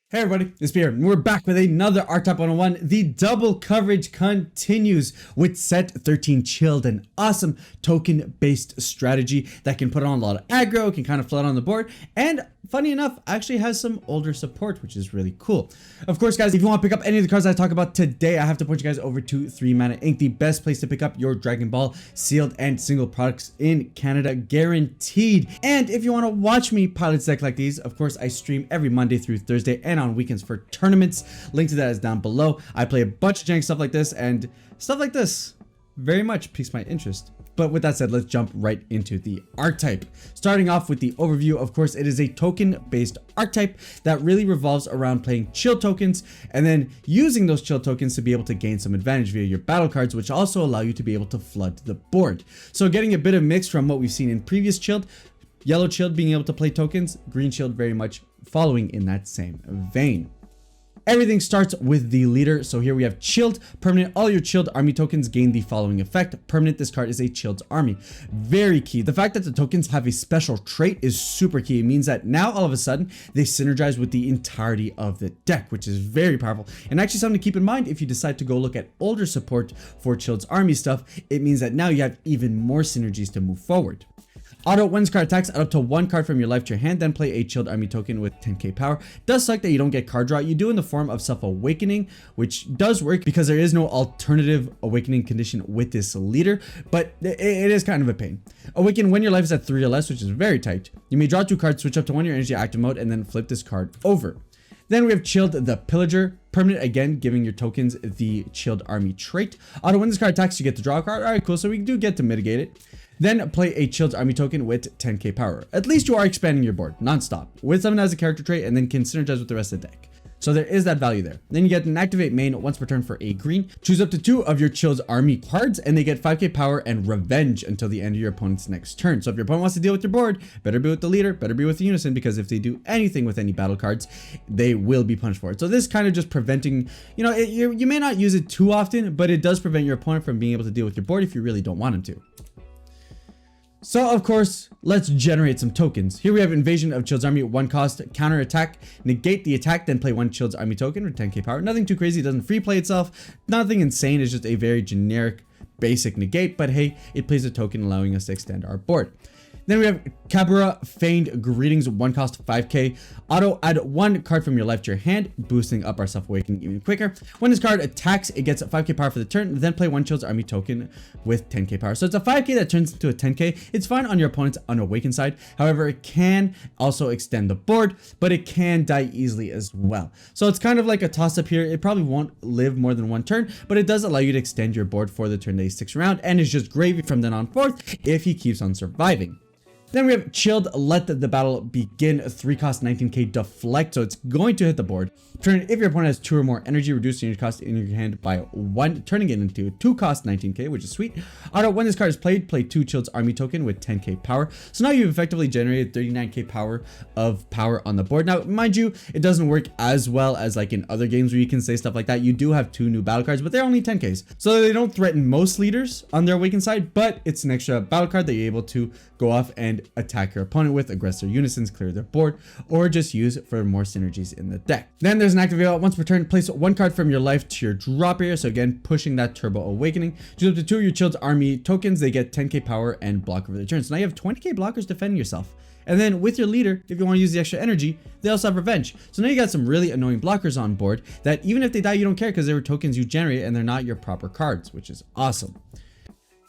Hey everybody, it's Pierre, and we're back with another Archetype 101. The double coverage continues with set 13 Chilled, an awesome token-based strategy that can put on a lot of aggro, can kind of flood on the board, and funny enough, actually has some older support, which is really cool. Of course, guys, if you want to pick up any of the cards I talk about today, I have to point you guys over to 3 Mana Inc., the best place to pick up your Dragon Ball sealed and single products in Canada, guaranteed. And if you want to watch me pilot deck like these, of course, I stream every Monday through Thursday and on weekends for tournaments. Link to that is down below. I play a bunch of jank stuff like this, and stuff like this very much piques my interest. But with that said, let's jump right into the archetype. Starting off with the overview, of course, it is a token-based archetype that really revolves around playing chill tokens and then using those chill tokens to be able to gain some advantage via your battle cards, which also allow you to be able to flood the board. So getting a bit of mix from what we've seen in previous chilled, yellow chilled being able to play tokens, green chilled very much following in that same vein. Everything starts with the leader. So here we have chilled, permanent. All your chilled army tokens gain the following effect. Permanent, this card is a chilled army. Very key. The fact that the tokens have a special trait is super key. It means that now all of a sudden they synergize with the entirety of the deck, which is very powerful. And actually something to keep in mind if you decide to go look at older support for chilled's army stuff, it means that now you have even more synergies to move forward. Auto, when this card attacks, add up to 1 card from your life to your hand, then play a chilled army token with 10k power. Does suck that you don't get card draw. You do in the form of Self-Awakening, which does work because there is no alternative awakening condition with this leader, but it is kind of a pain. Awaken when your life is at 3 or less, which is very tight. You may draw 2 cards, switch up to 1 of your energy active mode, and then flip this card over. Then we have Chilled the Pillager, permanent again, giving your tokens the chilled army trait. Auto, when this card attacks, you get to draw a card. All right, cool. So we do get to mitigate it. Then play a chilled army token with 10k power. At least you are expanding your board non-stop. With someone as a character trait and then can synergize with the rest of the deck. So there is that value there. Then you get an activate main once per turn for a green. Choose up to 2 of your chilled army cards and they get 5k power and revenge until the end of your opponent's next turn. So if your opponent wants to deal with your board, better be with the leader, better be with the unison, because if they do anything with any battle cards, they will be punished for it. So this kind of just preventing, you may not use it too often, but it does prevent your opponent from being able to deal with your board if you really don't want him to. So of course, let's generate some tokens. Here we have Invasion of Chilled's Army, 1 cost, counter attack, negate the attack, then play 1 Chilled's Army token with 10k power. Nothing too crazy, it doesn't free play itself, nothing insane, it's just a very generic basic negate, but hey, it plays a token allowing us to extend our board. Then we have Kabura Feigned Greetings, 1 cost, 5k. Auto, add 1 card from your life to your hand, boosting up our Self-Awakening even quicker. When this card attacks, it gets 5k power for the turn, then play 1 Chilled's Army token with 10k power. So it's a 5k that turns into a 10k. It's fine on your opponent's unawakened side. However, it can also extend the board, but it can die easily as well. So it's kind of like a toss-up here. It probably won't live more than 1 turn, but it does allow you to extend your board for the turn that he sticks around, and it's just gravy from then on forth if he keeps on surviving. Then we have Chilled, Let the Battle Begin, 3 cost, 19k deflect, so it's going to hit the board. Turn, if your opponent has 2 or more energy, reduce the energy cost in your hand by 1, turning it into 2 cost, 19k, which is sweet. Auto, when this card is played, play 2 Chilled's Army token with 10k power. So now you've effectively generated 39k power on the board. Now, mind you, it doesn't work as well as like in other games where you can say stuff like that. You do have 2 new battle cards, but they're only 10ks. So they don't threaten most leaders on their awakened side, but it's an extra battle card that you're able to go off and attack your opponent with, aggress their unisons, clear their board, or just use it for more synergies in the deck. Then there's an activate once per turn, place 1 card from your life to your drop area, so again pushing that turbo awakening. Choose up to 2 of your chilled army tokens, they get 10k power and block over the turn. So now you have 20k blockers defending yourself. And then with your leader, if you want to use the extra energy, they also have revenge. So now you got some really annoying blockers on board that even if they die, you don't care because they were tokens you generate and they're not your proper cards, which is awesome.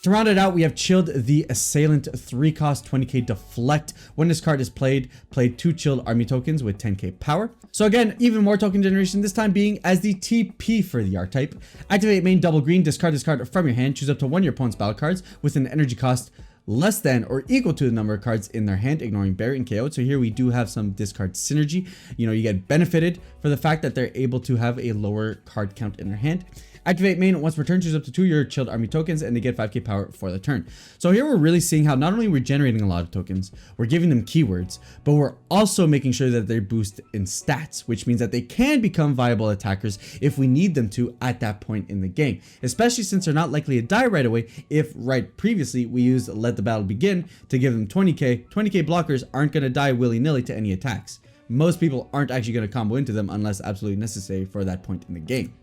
To round it out, we have Chilled the Assailant, 3 cost, 20k deflect. When this card is played, play 2 Chilled Army tokens with 10k power. So again, even more token generation, this time being as the TP for the archetype. Activate main double green, discard this card from your hand, choose up to 1 of your opponent's battle cards with an energy cost less than or equal to the number of cards in their hand, ignoring Barret and KO. So here we do have some discard synergy. You get benefited for the fact that they're able to have a lower card count in their hand. Activate main once per turn, choose up to 2 your chilled army tokens and they get 5k power for the turn. So here we're really seeing how not only we're generating a lot of tokens, we're giving them keywords, but we're also making sure that they boost in stats, which means that they can become viable attackers if we need them to at that point in the game, especially since they're not likely to die right away if previously we used Let the Battle Begin to give them 20k blockers aren't going to die willy-nilly to any attacks. most people aren't actually going to combo into them unless absolutely necessary for that point in the game.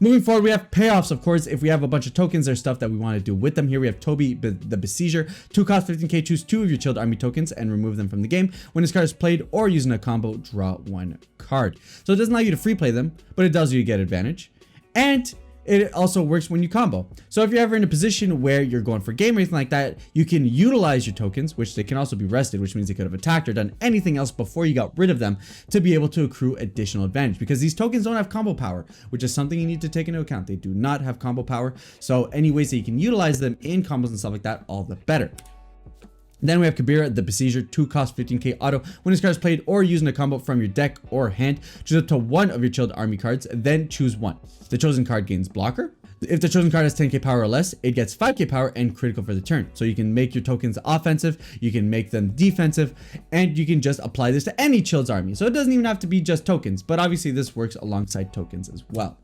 Moving forward, we have Payoffs. Of course, if we have a bunch of tokens, there's stuff that we want to do with them. Here we have Toby, the Besieger. 2 cost 15k, choose 2 of your chilled army tokens and remove them from the game. When this card is played or using a combo, draw 1 card. So it doesn't allow you to free play them, but it does you get advantage. And it also works when you combo. So if you're ever in a position where you're going for game or anything like that, you can utilize your tokens, which they can also be rested, which means they could have attacked or done anything else before you got rid of them to be able to accrue additional advantage, because these tokens don't have combo power, which is something you need to take into account. They do not have combo power. So any ways that you can utilize them in combos and stuff like that, all the better. Then we have Kabira, the Besieger, 2 cost 15k auto. When this card is played or using a combo from your deck or hand, choose up to 1 of your chilled army cards, then choose 1. The chosen card gains blocker. If the chosen card has 10k power or less, it gets 5k power and critical for the turn. So you can make your tokens offensive, you can make them defensive, and you can just apply this to any chilled army. So it doesn't even have to be just tokens, but obviously this works alongside tokens as well.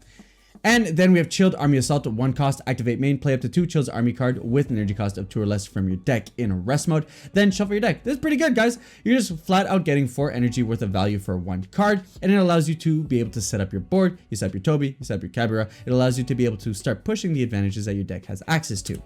And then we have Chilled Army Assault, 1 cost, activate main, play up to 2 Chilled Army card with an energy cost of 2 or less from your deck in rest mode, then shuffle your deck. This is pretty good, guys. You're just flat out getting 4 energy worth of value for 1 card, and it allows you to be able to set up your board. You set up your Toby, you set up your Kabira. It allows you to be able to start pushing the advantages that your deck has access to.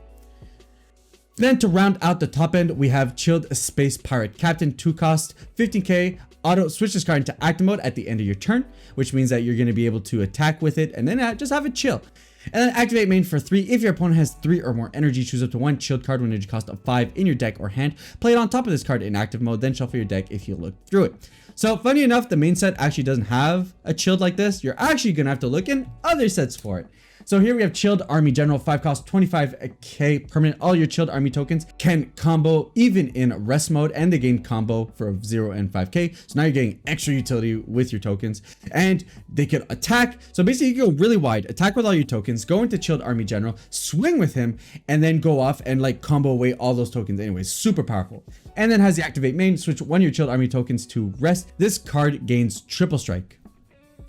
Then to round out the top end, we have Chilled Space Pirate Captain, 2 cost, 15k, auto, switch this card into active mode at the end of your turn, which means that you're going to be able to attack with it and then just have it chill. And then activate main for 3. If your opponent has 3 or more energy, choose up to 1 chilled card with energy cost of 5 in your deck or hand. Play it on top of this card in active mode, then shuffle your deck if you look through it. So funny enough, the main set actually doesn't have a chilled like this. You're actually going to have to look in other sets for it. So here we have Chilled Army General, 5 cost, 25k permanent. All your Chilled Army tokens can combo even in rest mode, and they gain combo for 0 and 5k. So now you're getting extra utility with your tokens, and they can attack. So basically you can go really wide, attack with all your tokens, go into Chilled Army General, swing with him, and then go off and like combo away all those tokens anyways. Super powerful. And then has the activate main, switch 1 of your Chilled Army tokens to rest. This card gains triple strike.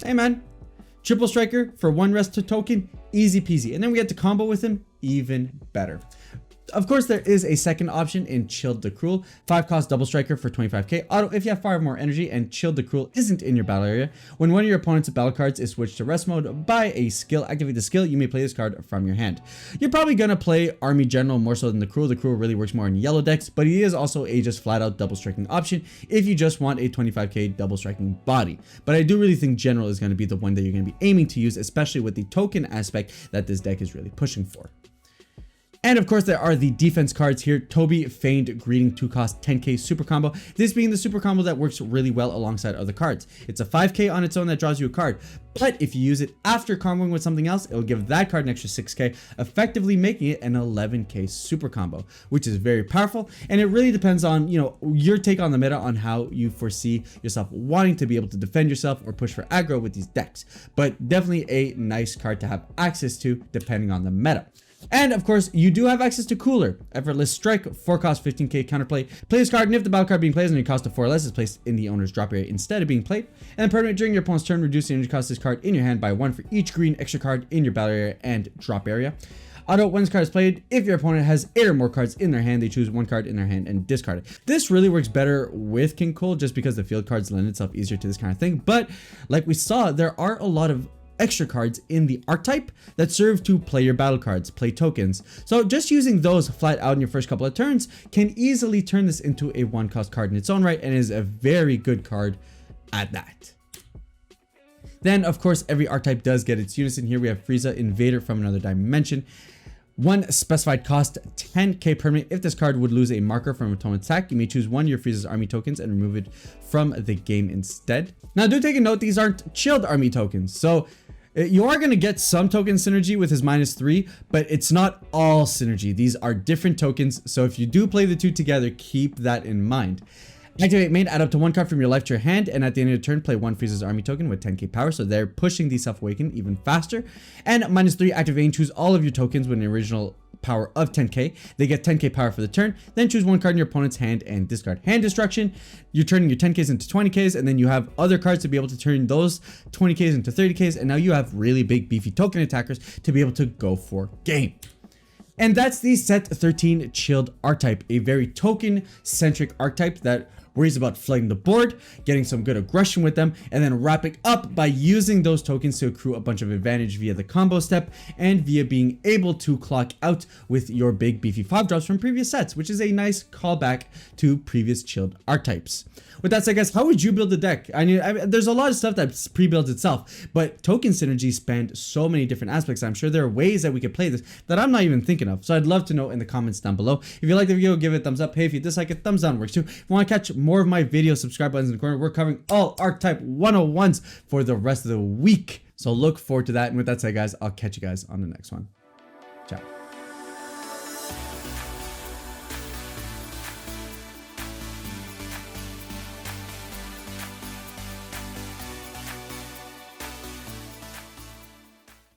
Hey man, triple striker for 1 rest to token, easy peasy. And then we get to combo with him, even better. Of course, there is a second option in Chilled the Cruel, 5 cost double striker for 25k auto. If you have 5 more energy and Chilled the Cruel isn't in your battle area, when one of your opponent's battle cards is switched to rest mode by a skill, activate the skill, you may play this card from your hand. You're probably gonna play Army General more so than the Cruel. The Cruel really works more in yellow decks, but he is also a just flat out double striking option if you just want a 25k double striking body. But I do really think General is gonna be the one that you're gonna be aiming to use, especially with the token aspect that this deck is really pushing for. And of course, there are the defense cards here. Toby, Feigned Greeting, 2 cost, 10k super combo. This being the super combo that works really well alongside other cards. It's a 5k on its own that draws you a card, but if you use it after comboing with something else, it will give that card an extra 6k, effectively making it an 11k super combo, which is very powerful. And it really depends on, you know, your take on the meta, on how you foresee yourself wanting to be able to defend yourself or push for aggro with these decks. But definitely a nice card to have access to depending on the meta. And of course, you do have access to Cooler, Effortless Strike, 4 cost, 15k counterplay. Play this card, and if the battle card being played has any cost of 4 or less, is placed in the owner's drop area instead of being played. And then permanent, during your opponent's turn, reduce the energy cost of this card in your hand by 1 for each green extra card in your battle area and drop area. Auto, when this card is played, if your opponent has 8 or more cards in their hand, they choose 1 card in their hand and discard it. This really works better with King Cole just because the field cards lend itself easier to this kind of thing. But like we saw, there are a lot of extra cards in the archetype that serve to play your battle cards, play tokens. So just using those flat out in your first couple of turns can easily turn this into a 1 cost card in its own right, and is a very good card at that. Then of course, every archetype does get its unison. Here we have Frieza, Invader from another dimension. 1 specified cost, 10k permanent. If this card would lose a marker from a opponent's attack, you may choose 1 of your Frieza's army tokens and remove it from the game instead. Now do take a note, these aren't chilled army tokens. So you are going to get some token synergy with his -3, but it's not all synergy. These are different tokens. So if you do play the two together, keep that in mind. Activate main, add up to 1 card from your life to your hand, and at the end of your turn, play 1 Frieza's army token with 10k power, so they're pushing the Self-Awaken even faster. And -3, activate main, choose all of your tokens with an original power of 10k. They get 10k power for the turn, then choose 1 card in your opponent's hand and discard. Hand destruction, you're turning your 10ks into 20ks, and then you have other cards to be able to turn those 20ks into 30ks, and now you have really big beefy token attackers to be able to go for game. And that's the set 13 Chilled archetype, a very token centric archetype that worries about flooding the board, getting some good aggression with them, and then wrapping up by using those tokens to accrue a bunch of advantage via the combo step and via being able to clock out with your big beefy 5-drops from previous sets, which is a nice callback to previous chilled archetypes. With that said, guys, how would you build a deck? I mean, there's a lot of stuff that's pre-built itself, but token synergy spanned so many different aspects. I'm sure there are ways that we could play this that I'm not even thinking of. So I'd love to know in the comments down below. If you like the video, give it a thumbs up. Hey, if you dislike it, thumbs down works too. If you want to catch more of my videos, subscribe buttons in the corner. We're covering all Archetype 101s for the rest of the week. So look forward to that. And with that said, guys, I'll catch you guys on the next one. Ciao.